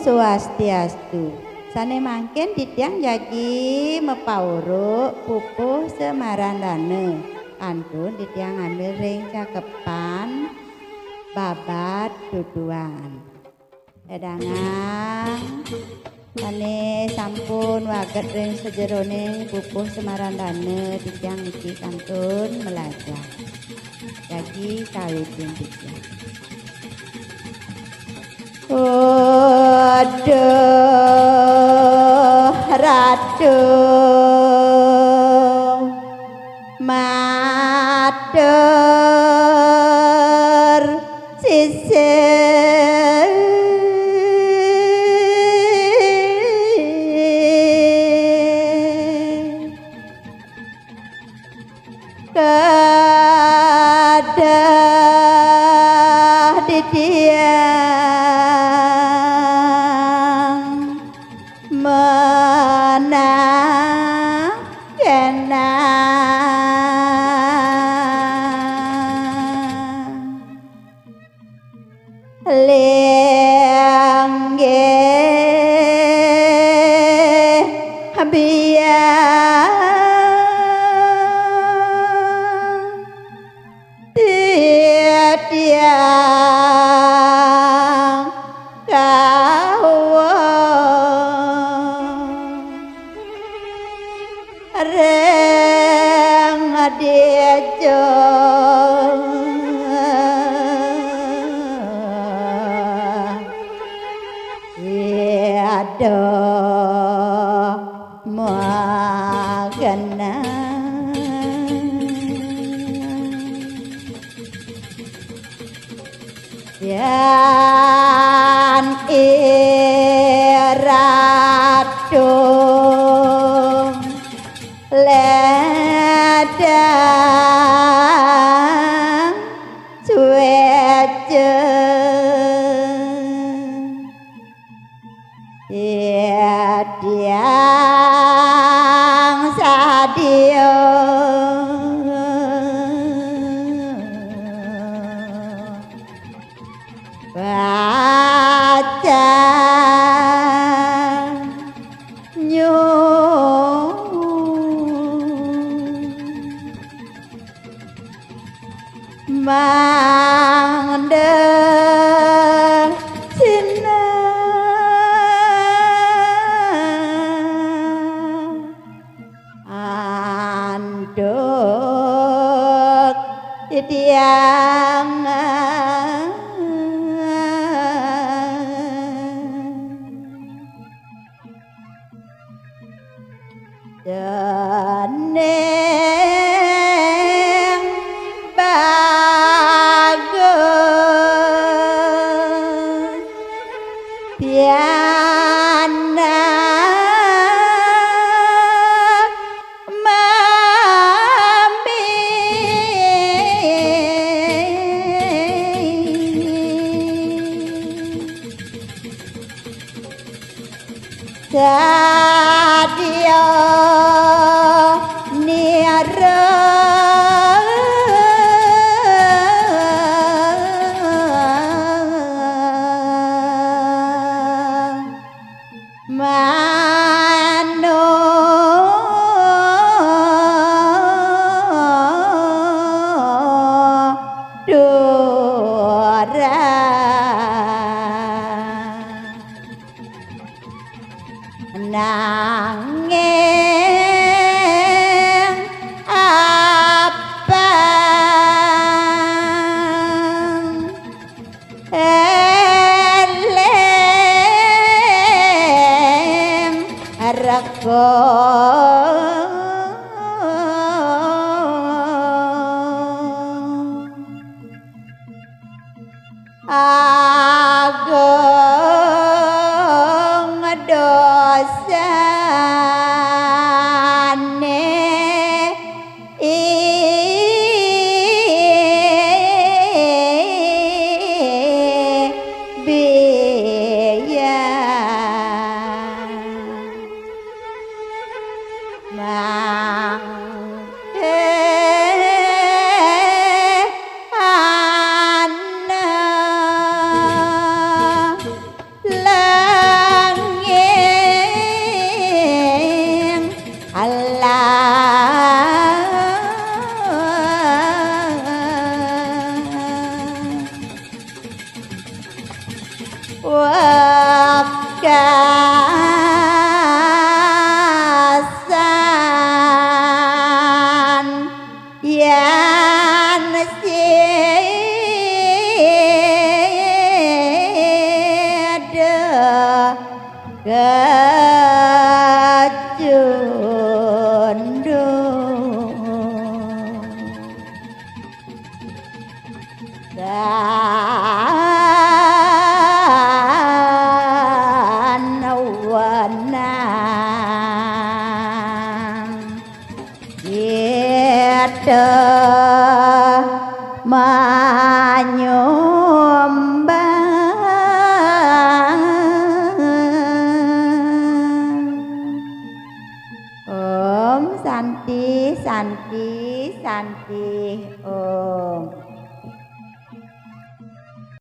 Swastiastu. Sane mangken titiang jagi mepauruk pupuh semarandane kantun titiang ngambil ring cakepan babat duduan. Edangan sane sampun waget ring sejeroning pupuh semarandane titiang niki kantun melajar. Jagi kawitin titiang. Aduh ratu matur sisih kadah ditiang menang kenang liangge biang tiang kawang reng dejo aduh magana yan iratu ledang cuece tiang sadio baca mandeng sinang anduk titiang deneng bagus piana mami sadio nira mano dora nanging abang eleng rego agung dosane biya kecundung dan wenang kita Om Santi Santi Santi Om